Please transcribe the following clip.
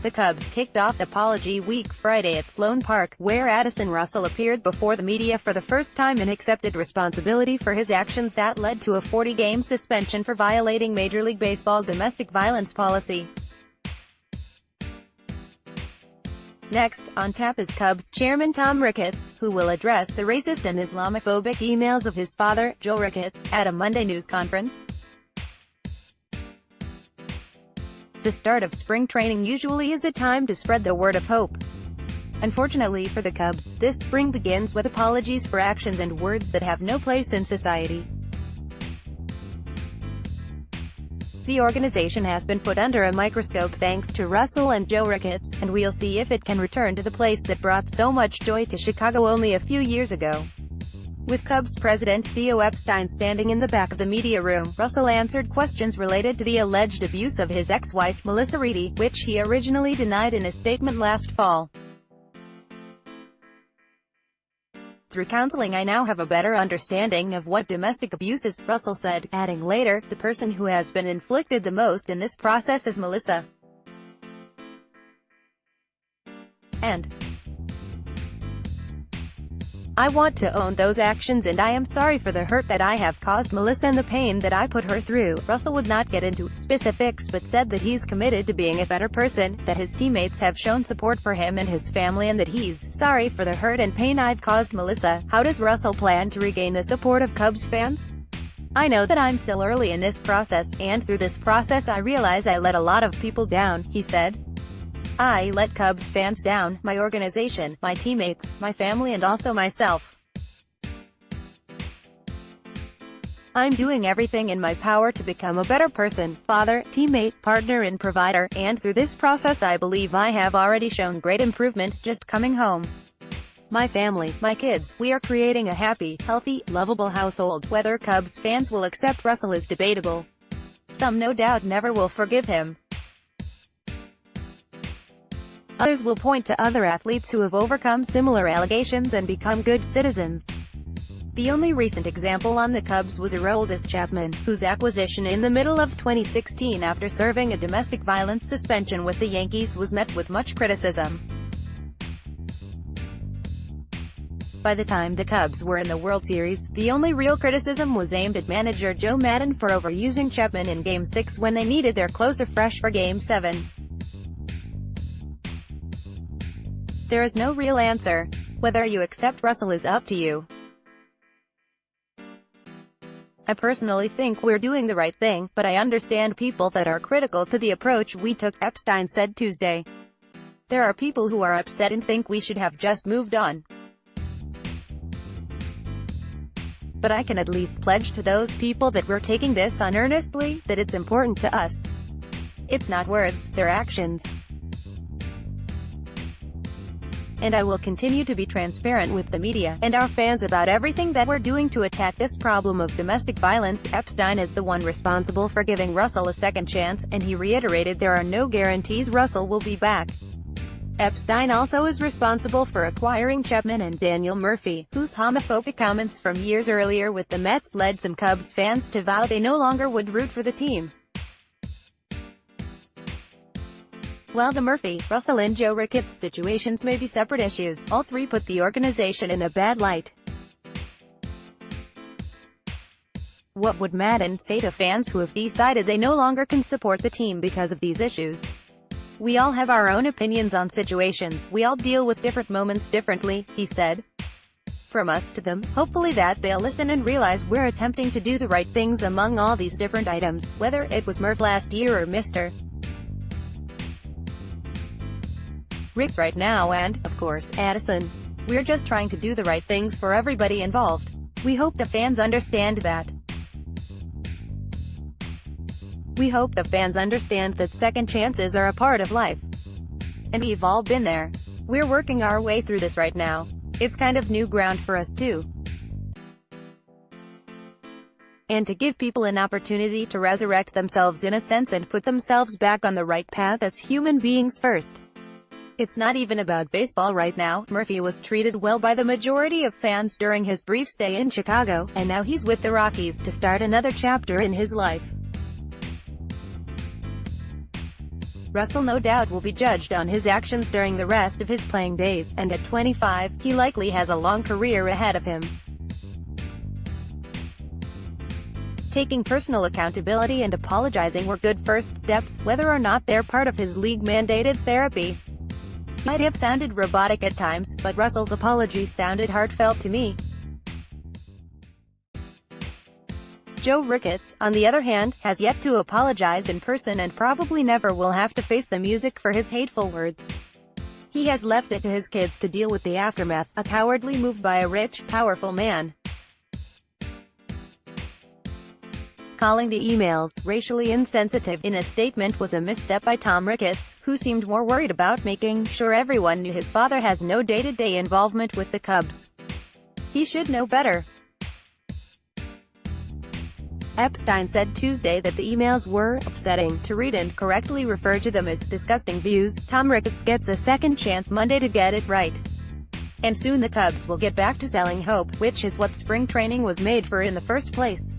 The Cubs kicked off Apology Week Friday at Sloan Park, where Addison Russell appeared before the media for the first time and accepted responsibility for his actions that led to a 40-game suspension for violating Major League Baseball domestic violence policy. Next, on tap is Cubs chairman Tom Ricketts, who will address the racist and Islamophobic emails of his father, Joe Ricketts, at a Monday news conference. The start of spring training usually is a time to spread the word of hope. Unfortunately for the Cubs, this spring begins with apologies for actions and words that have no place in society. The organization has been put under a microscope thanks to Russell and Joe Ricketts, and we'll see if it can return to the place that brought so much joy to Chicago only a few years ago. With Cubs president Theo Epstein standing in the back of the media room, Russell answered questions related to the alleged abuse of his ex-wife, Melissa Reedy, which he originally denied in a statement last fall. "Through counseling I now have a better understanding of what domestic abuse is," Russell said, adding later, "The person who has been inflicted the most in this process is Melissa. And I want to own those actions and I am sorry for the hurt that I have caused Melissa and the pain that I put her through." Russell would not get into specifics but said that he's committed to being a better person, that his teammates have shown support for him and his family, and that he's sorry for the hurt and pain I've caused Melissa. How does Russell plan to regain the support of Cubs fans? "I know that I'm still early in this process, and through this process I realize I let a lot of people down," he said. "I let Cubs fans down, my organization, my teammates, my family and also myself. I'm doing everything in my power to become a better person, father, teammate, partner and provider, and through this process I believe I have already shown great improvement, just coming home. My family, my kids, we are creating a happy, healthy, lovable household." Whether Cubs fans will accept Russell is debatable. Some no doubt never will forgive him. Others will point to other athletes who have overcome similar allegations and become good citizens. The only recent example on the Cubs was Aroldis Chapman, whose acquisition in the middle of 2016 after serving a domestic violence suspension with the Yankees was met with much criticism. By the time the Cubs were in the World Series, the only real criticism was aimed at manager Joe Maddon for overusing Chapman in Game 6 when they needed their closer fresh for Game 7. There is no real answer. Whether you accept Russell is up to you. I personally think we're doing the right thing, but I understand people that are critical to the approach we took, Epstein said Tuesday. There are people who are upset and think we should have just moved on. But I can at least pledge to those people that we're taking this on earnestly, that it's important to us. It's not words, they're actions. And I will continue to be transparent with the media and our fans about everything that we're doing to attack this problem of domestic violence. Epstein is the one responsible for giving Russell a second chance, and he reiterated there are no guarantees Russell will be back. Epstein also is responsible for acquiring Chapman and Daniel Murphy, whose homophobic comments from years earlier with the Mets led some Cubs fans to vow they no longer would root for the team. While the Murphy, Russell and Joe Ricketts situations may be separate issues, all three put the organization in a bad light. What would Maddon say to fans who have decided they no longer can support the team because of these issues? "We all have our own opinions on situations, we all deal with different moments differently," he said. "From us to them, hopefully that they'll listen and realize we're attempting to do the right things among all these different items, whether it was Murph last year or Mr. Ricketts right now and, of course, Addison. We're just trying to do the right things for everybody involved. We hope the fans understand that. We hope the fans understand that second chances are a part of life. And we've all been there. We're working our way through this right now. It's kind of new ground for us too. And to give people an opportunity to resurrect themselves in a sense and put themselves back on the right path as human beings first. It's not even about baseball right now." Murphy was treated well by the majority of fans during his brief stay in Chicago, and now he's with the Rockies to start another chapter in his life. Russell no doubt will be judged on his actions during the rest of his playing days, and at 25, he likely has a long career ahead of him. Taking personal accountability and apologizing were good first steps, whether or not they're part of his league-mandated therapy. It might have sounded robotic at times, but Russell's apology sounded heartfelt to me. Joe Ricketts, on the other hand, has yet to apologize in person and probably never will have to face the music for his hateful words. He has left it to his kids to deal with the aftermath, a cowardly move by a rich, powerful man. Calling the emails racially insensitive in a statement was a misstep by Tom Ricketts, who seemed more worried about making sure everyone knew his father has no day-to-day involvement with the Cubs. He should know better. Epstein said Tuesday that the emails were upsetting to read and correctly referred to them as disgusting views. Tom Ricketts gets a second chance Monday to get it right. And soon the Cubs will get back to selling hope, which is what spring training was made for in the first place.